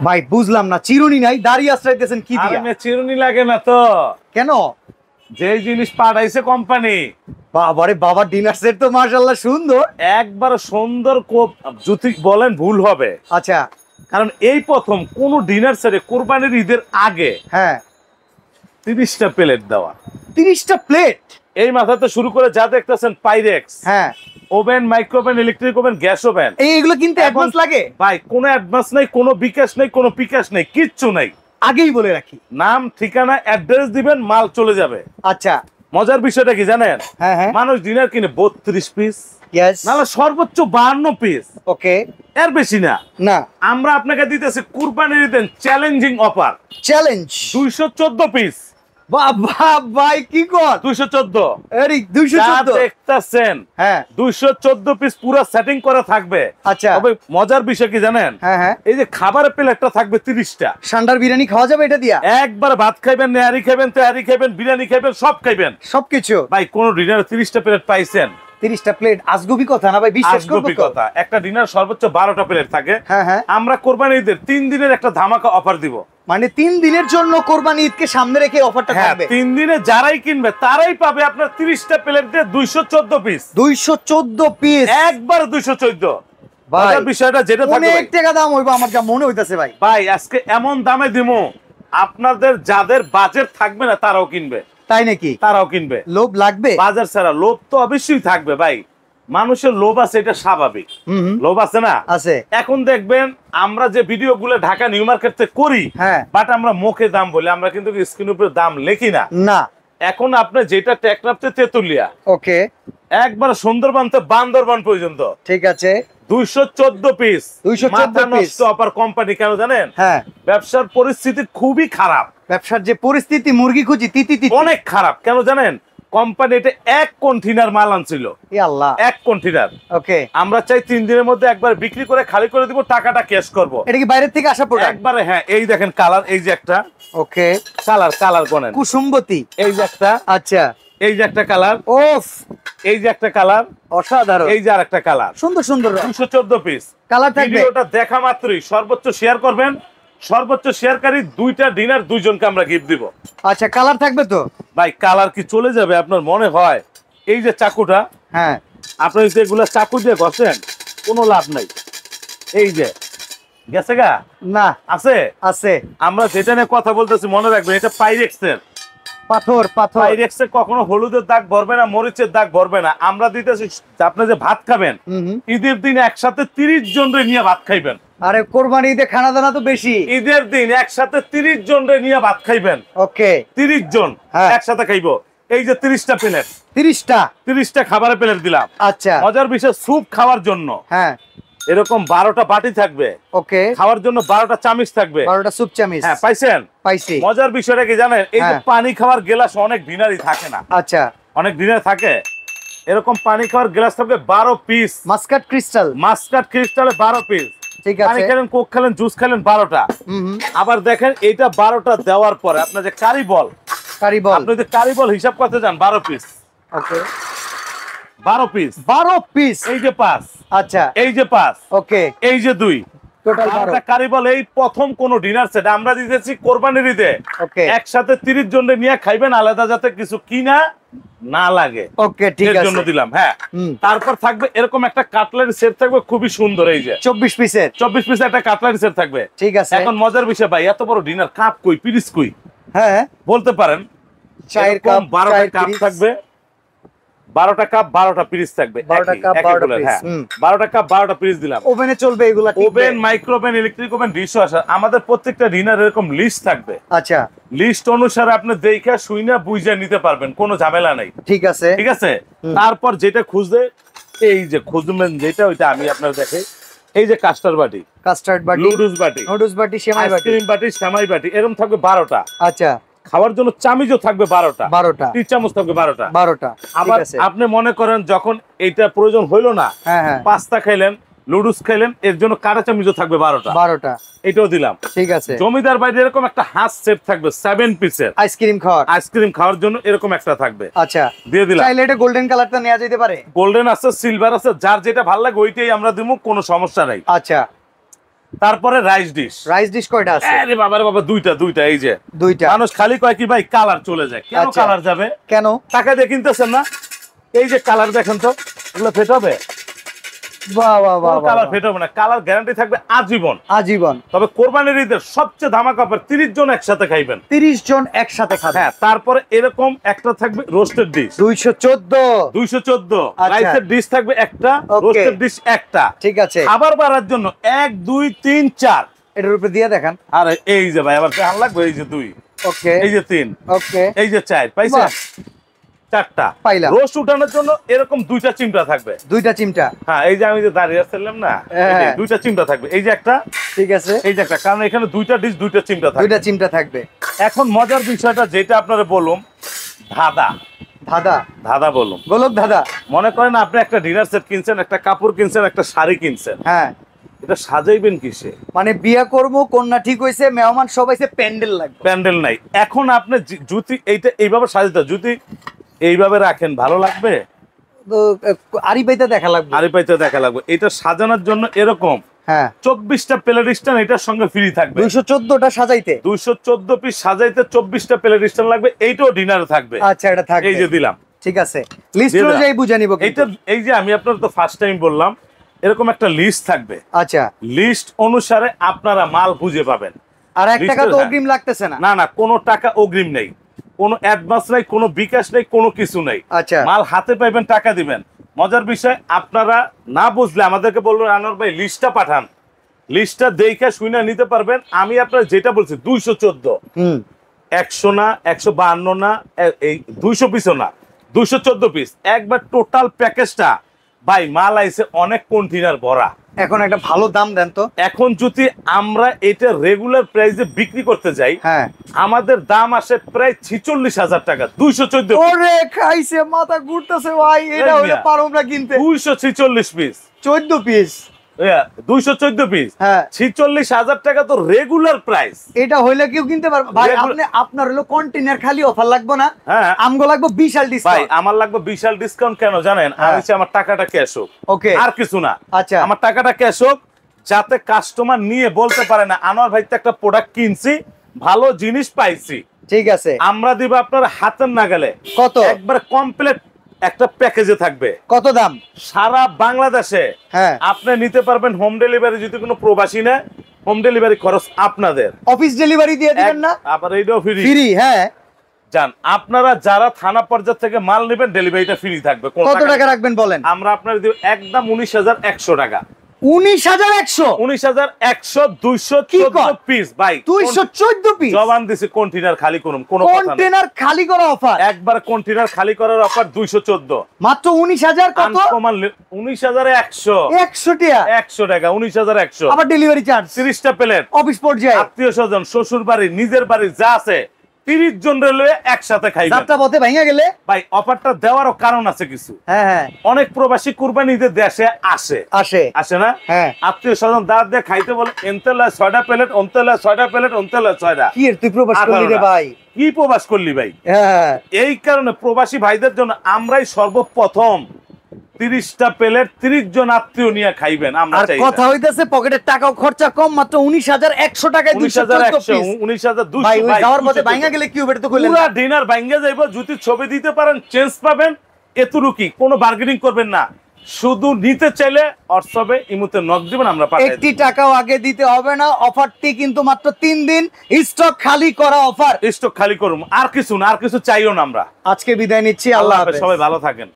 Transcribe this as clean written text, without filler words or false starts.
ভাই বুঝলাম না, চিরুনি নাই, দাঁড়িয়ে আশ্রাইতেছেন কি দিয়া? আরে চিরুনি লাগে না তো। কেন? যে জিনিস পাঠাইছে কোম্পানি। বাবারে বাবা, ডিনার সেট তো মাশাআল্লাহ সুন্দর, একবার সুন্দর যদি বলেন ভুল হবে। আচ্ছা, কারণ এই প্রথম কোন ডিনার সেটে কোরবানির ঈদের আগে হ্যাঁ 30টা প্লেট দেওয়া। 30টা প্লেট? এই মাথাতে শুরু করে যা দেখতেছেন পাইরেক্স, হ্যাঁ, oven, micro oven, electric oven, gas oven, এইগুলো কিনতে অ্যাডভান্স লাগে? ভাই কোনো অ্যাডভান্স নাই, কোনো বিকাশ নাই, কোনো পিকাশ নাই, কিচ্ছু নাই। আগেই বলে রাখি, নাম, ঠিকানা, অ্যাড্রেস দিবেন, মাল চলে যাবে। আচ্ছা। মজার বিষয়টা কি জানেন? হ্যাঁ হ্যাঁ, মানুষ ডিনার কিনে 32 পিস, ইয়েস, নাহলে সর্বোচ্চ 52 পিস, ওকে, এর বেশি না। না, আমরা আপনাকে দিতেছি কুরবানির ঈদের চ্যালেঞ্জিং অফার, চ্যালেঞ্জ 214 পিস। বাবা ভাই কি কর, 214 আরে 214 দেখতেছেন, হ্যাঁ 214 পিস পুরো সেটিং করা থাকবে। আচ্ছা, তবে মজার বিষয় কি জানেন? হ্যাঁ হ্যাঁ, এই যে খাবারের প্লেটটা থাকবে 30টা। সান্ডার বিরিয়ানি খাওয়া যাবে এটা দিয়া? একবার ভাত খাইবেন, নেহারি খাইবেন, তেহারি খাইবেন, বিরিয়ানি খাইবেন, সব খাইবেন, সবকিছু। ভাই কোন ডিনারে 30টা প্লেট পাইছেন? 30টা প্লেট আজগুবি কথা না ভাই, বিশ্বাস করব তো? কথা, একটা ডিনার সর্বোচ্চ 12টা প্লেট থাকে। হ্যাঁ হ্যাঁ, আমরা কোরবানি ঈদের 3 দিনের একটা ধামাকা অফার দিব। মানে 3 দিনের জন্য কোরবানি ঈদকে সামনে রেখে অফারটা হ্যাঁ, থাকবে। 3 দিনে যারাই কিনবে তারাই পাবে আপনার 30টা প্লেট দিয়ে 214 পিস। 214 পিস, একবার 214। ভাই মজার বিষয়টা যেটা থাকবে, অনেক টাকা দাম হইবো আমার যা মনে হইতাছে ভাই। ভাই আজকে এমন দামে দিমু, আপনাদের যাদের বাজেট থাকবে না তারাও কিনবে। তাই নাকি? তারাও কিনবে। লোভ লাগবে? বাজার ছাড়া লোভ তো অবশ্যই থাকবে ভাই, মানুষের লোভ আছে, এটা স্বাভাবিক। লোভ আছে না? আছে। এখন দেখবেন আমরা যে ভিডিও গুলো ঢাকা নিউ মার্কেট থেকে করি, হ্যাঁ, বাট আমরা মুখে দাম বলি, আমরা কিন্তু স্ক্রিনের উপরে দাম লিখি না। না, এখন আপনি যেটা টেকনাফতে তেতুলিয়া, ওকে, একবার সুন্দরবন থেকে বান্দরবন পর্যন্ত ঠিক আছে, 214 পিস। 214 পিস অপার কোম্পানি, কেন জানেন? হ্যাঁ, ব্যবসার পরিস্থিতি খুবই খারাপ। ব্যবসার যে পরিস্থিতি, মুরগি খুঁজি তিতি অনেক খারাপ। কেন জানেন? কোম্পানি এটা 1 কন্টেইনার মাল আনছিল। ই আল্লাহ, 1 কন্টেইনার। ওকে, আমরা চাই 3 দিনের মধ্যে একবার বিক্রি করে খালি করে দিব, টাকাটা ক্যাশ করব। এটা কি বাইরে থেকে আসা প্রোডাক্ট? একবারে হ্যাঁ, এই দেখেন কালার, এই যে একটা ওকে, কালার কোনেন, কুসুমবতী, এই যে একটা, আচ্ছা, এই যে একটা কালার, ওফ, এই যে একটা কালার, অসাধারণ, এই যে আরেকটা কালার, সুন্দর সুন্দর 214 পিস কালার থাকবে। ভিডিওটা দেখা মাত্রই সর্বোচ্চ শেয়ার করবেন, সর্বোচ্চ শেয়ারকারী 2টা ডিনার 2 জনকে আমরা গিফট দিব। আচ্ছা, কালার থাকবে তো? ভাই কালার কি চলে যাবে আপনার মনে হয়? এই যে চাকুটা, হ্যাঁ, আপনি যদি এগুলা চাকু দিয়ে ঘষেন কোনো লাভ নাই। এই যে গেছে গা, না আছে আছে, আমরা যেটা নিয়ে কথা বলতেছি মনে রাখবেন, এটা পাইরেক্সের। পাথর পাথর, পাইরেক্সে কখনো হলুদের দাগ ভরবে না, মরিচের দাগ ভরবে না। আমরা দিতেছি, আপনি যে ভাত খাবেন ঈদের দিন একসাথে 30 জন নিয়ে ভাত খাইবেন। আরে কোরবানি ঈদে খানা দানা তো বেশি, ঈদের দিন একসাথে 30 জন নিয়ে ভাত খাইবেন। ওকে, 30 জন হ্যাঁ, একসাথে খাইবো। এই যে 30টা প্লেট, 30টা খাবারের প্লেট দিলাম। আচ্ছা, মজার বিষয়, স্যুপ খাওয়ার জন্য হ্যাঁ এরকম 12টা বাটি থাকবে, ওকে, খাওয়ার জন্য 12টা চামচ থাকবে, 12টা স্যুপ চামচ। হ্যাঁ, পাইছেন? পাইছি। মজার বিষয়টা কি জানেন? এই যে পানি খাওয়ার গ্লাস অনেক ডিনারই থাকে না, আচ্ছা, অনেক ডিনার থাকে, এরকম পানি খাওয়ার গ্লাস থাকবে 12 পিস। Muscat ক্রিস্টালে 12 piece. ঠিক পানি আছে, খেলেন, কোক খেলেন, জুস খেলেন 12টা। আবার দেখেন এইটা 12টা দেওয়ার পরে আপনার যে কারিবল, আপনি যদি কারিবল হিসাব করতে যান 12 পিস, ওকে, 12 পিস, 12 পিস, এই যে 5, আচ্ছা, এই যে 5, ওকে, এই যে 2, টোটাল 12 কারিবল। এই প্রথম কোন ডিনার সেট আমরা দিতেছি কোরবানির ঈদে, ওকে, একসাথে 30 জন নিয়ে খাইবেন, আলাদা যাতে কিছু কিনা না লাগে, ওকে, ঠিক আছে, এর জন্য দিলাম। হ্যাঁ, তারপর থাকবে এরকম একটা কাটলারি সেট থাকবে, খুবই সুন্দর। এই যে 24 পিসের একটা কাটলারি সেট থাকবে। ঠিক আছে। এখন মজার বিষয় ভাই, এত বড় ডিনার, কাপ কই, পিরিচ কই? হ্যাঁ, বলতে পারেন। চায়ের কাপ, 12টা কাপ থাকবে, 12টা কাপ 12টা পিরিচ থাকবে, 12টা কাপ 12টা পিস। হ্যাঁ, 12টা কাপ 12টা পিরিচ দিলাম। ওভেনে চলবে এগুলা? Oven, micro oven, electric oven, dish washer. আমাদের প্রত্যেকটা ডিনার এরকম লিস্ট থাকবে। আচ্ছা, লিস্ট অনুসারে আপনি দেখা শুইনা বুঝে নিতে পারবেন, কোনো ঝামেলা নাই। ঠিক আছে, ঠিক আছে। তারপর যেটা খুঁজবে, এই যে খুঁজবেন যেটা, ওইটা আমি আপনার দেখে, এই যে কাস্টার্ড বাটি, নুডলস বাটি, সেমাই বাটি, আইসক্রিম বাটি, সেমাই বাটি, এরকম থাকবে 12টা। আচ্ছা, খাওয়ার জন্য চামচও থাকবে 12টা, টি চামচ থাকবে 12টা। আবার আপনি মনে করেন যখন এইটা প্রয়োজন হইলো না, পাস্তা খাইলেন, নুডলস খাইলেন, এর জন্য কাঁটা চামচও থাকবে 12টা, এটাও দিলাম। ঠিক আছে। জমিদার বাড়িতে এরকম একটা হাঁস সেট থাকবে 7 পিসের, আইসক্রিম খাওয়ার জন্য এরকম একটা থাকবে। আচ্ছা, দিয়ে দিলাম। চাইলে এটা গোল্ডেন কালারটা নেওয়া যেতে পারে, গোল্ডেন আছে, সিলভার আছে, যার যেটা ভালো লাগে ওইটাই আমরা দিব, কোনো সমস্যা নাই। আচ্ছা, তারপরে রাইস ডিশ কয়টা আছে? আরে বাবারে বাবা, দুইটা, এই যে দুইটা। মানুষ খালি কয় কি ভাই কালার চলে যায়, কেন কালার যাবে, কেন টাকা দিয়ে কিনতেছেন না? এই যে কালার দেখেন তো, এগুলো ফেট হবে? বাহ বাহ বাহ, কালার ফেট হবে না, কালার গ্যারান্টি থাকবে আজীবন। তবে কোরবানির ঈদের সবচেয়ে ধামাকা অফার, 30 জন একসাথে খাইবেন। 30 জন একসাথে খাবেন। হ্যাঁ, তারপরে এরকম একটা থাকবে রোস্টেড ডিশ 214 রাইসের ডিশ থাকবে একটা, রোস্টেড ডিশ একটা। ঠিক আছে, খাবার বাড়ার জন্য 1 2 3 4 এটার উপরে দিয়ে দেখান। আরে এই যে ভাই, আবার ভালো লাগবে। এই যে 2, ওকে, এই যে 3, ওকে, এই যে 4, পাইছেন? 4টা পাইলাম। রোস্ট উঠানোর জন্য এরকম 2টা চিমটা থাকবে। 2টা চিমটা, হ্যাঁ, এই যে আমি যে দাঁড়িয়ে আসছিলাম না, 2টা চিমটা থাকবে। এই যে একটা, ঠিক আছে, এই যে একটা, কারণ এখানে 2টা ডিশ 2টা চিমটা থাকবে। 2টা চিমটা থাকবে। এখন মজার বিষয়টা যেটা আপনারা বলুন, ধাঁধা বলুন, গোলক ধাঁধা। মনে করেন আপনি একটা ডিনার সেট কিনছেন, একটা কাপড় কিনছেন, একটা শাড়ি কিনছেন। হ্যাঁ, এটা সাজাইবেন কিসে? মানে বিয়া করবো, কন্যা ঠিক হইছে, মেহমান সবাই প্যান্ডেল লাগবে, প্যান্ডেল নাই। এখন আপনি জুতি এইটা এইভাবে সাজাতে, জুতি এইভাবে রাখেন, ভালো লাগবে? আরি পাইতে দেখা লাগবে। এটা সাজানোর জন্য এরকম 24টা প্লেট স্ট্যান্ড এটার সঙ্গে ফ্রি থাকবে। 214টা সাজাইতে, 214 পিস সাজাইতে 24টা প্লেট স্ট্যান্ড লাগবে। এইটাও ডিনারে থাকবে। আচ্ছা, এটা থাকবে, এই যে দিলাম। ঠিক আছে, লিস্ট অনুযায়ী বুঝে নিব। এইটা, এই যে আমি আপনার তো ফার্স্ট টাইম বললাম, এরকম একটা লিস্ট থাকবে। আচ্ছা, লিস্ট অনুসারে আপনারা মাল বুঝে পাবেন। আর 1 টাকা তো অগ্রিম লাগতেছে না? না, কোনো টাকা অগ্রিম নেই, কোনো অ্যাডভান্স নাই, কোনো বিকাশ নেই, কোনো কিছু নেই। আচ্ছা, মাল হাতে পাইবেন, টাকা দিবেন। মজার বিষয়, আপনারা না বুঝলে আমাদেরকে বলবেন আনোয়ার ভাই লিস্টটা পাঠান, লিস্টটা দেখে শুনে নিতে পারবেন। আমি আপনার যেটা বলছি 214, 100 না, 152 না, এই 200 পিসও না, 214 পিস একবার টোটাল প্যাকেজটা। ভাই মাল আইছে অনেক কন্টেইনার ভরা। এখন একটা ভালো দাম দেন তো। এখন যদি আমরা এটা রেগুলার প্রাইসে বিক্রি করতে যাই, আমাদের দাম আসে প্রায় 46,000 টাকা। 214। ওরে খাইছে, মাথা ঘুরতেছে ভাই, এটা হলে পারো না কিনতে। 246 পিস, 14 পিস, 214 পিস, 46,000 টাকা তো রেগুলার প্রাইস। এটা হইলে কেউ কিনতে পারবে ভাই? আপনি আপনার হলো কন্টেইনার খালি অফার লাগবে না? আমগো লাগবে বিশাল ডিসকাউন্ট। ভাই আমার লাগবে বিশাল ডিসকাউন্ট, কেন জানেন? আমি চাই আমার টাকাটা ক্যাশ হোক। ওকে, আর কিছু না। আচ্ছা, আমার টাকাটা ক্যাশ হোক, যাতে কাস্টমার নিয়ে বলতে পারে না আনোয়ার ভাই তো একটা প্রোডাক্ট কিনছি, ভালো জিনিস পাইছি। ঠিক আছে, আমরা দিব আপনার হাতের নাগালে। কত? একবার কমপ্লিট একটা প্যাকেজে থাকবে। কত দাম? সারা বাংলাদেশে আপনি নিতে পারবেন হোম ডেলিভারি। যদি কোনো প্রবাসী না, হোম ডেলিভারি খরচ আপনাদের। অফিস ডেলিভারি দিয়ে দিবেন না? আবার এইটাও ফ্রি। হ্যাঁ, জান, আপনারা যারা থানা পর্যায় থেকে মাল নেবেন, ডেলিভারিটা ফ্রি থাকবে। কত টাকা রাখবেন বলেন? আমরা আপনার দিব একদম 19,100 টাকা। 19,100? 19,100, 214 পিস ভাই। 214 পিস জবান দিছি, কন্টেইনার খালি করুম, কোনো কন্টেইনার খালি করা অফার। একবার কন্টেইনার খালি করার অফার 214, মাত্র 19,000। কত? 19,100। 100 টাকা, 100 টাকা, 19,100। আবার ডেলিভারি চার্জ। 30টা প্লেট, অফিস পর্যায়ে, আত্মীয়-স্বজন, শ্বশুর বাড়ি, নিজের বাড়ি যা আছে, 30 জন রেলওয়ে একসাথে খাইবেন। যাত্রা পথে ভাঙা গেলে ভাই অফারটা দেওয়ারও কারণ আছে কিছু। অনেক প্রবাসী কুরবানিতে দেশে আসে না? আত্মীয়-স্বজন দাঁত দিয়ে খাইতে বলে, এনতেলা 6টা প্লেট, অন্তেলা 6টা প্লেট, অন্তেলা 6টা। কি তুই প্রবাস করলি রে ভাই? কি প্রবাস করলি ভাই? এই কারণে প্রবাসী ভাইদের জন্য আমরাই সর্বপ্রথম 30টা প্লেট 30 জন আত্মীয় নিয়ে খাইবেন। আমরা চাই। কথা হইতাছে পকেটের টাকাও খরচা কম, মাত্র 19,100 টাকায় 19,200 ভাই। ওই যাওয়ার পথে ভাঙা গেলে কি হবে? এটা তো কইলেন পুরো ডিনার ভাঙা যাইবো। যদি ছবি দিতে পারেন চেঞ্জ পাবেন, এতটুকুই। কোনো বার্গেনিং করবেন না, শুধু নিতে চাইলে হোয়াটসঅ্যাপে ইমুতে নক দিবেন, আমরা পাঠাই দেব। 1 টাকাও আগে দিতে হবে না। অফারটি কিন্তু মাত্র 3 দিন, স্টক খালি করা অফার। স্টক খালি করুন, আর কিছু না, আর কিছু চাইও না। আমরা আজকে বিদায় নিচ্ছি। আল্লাহ হাফেজ, সবাই ভালো থাকেন।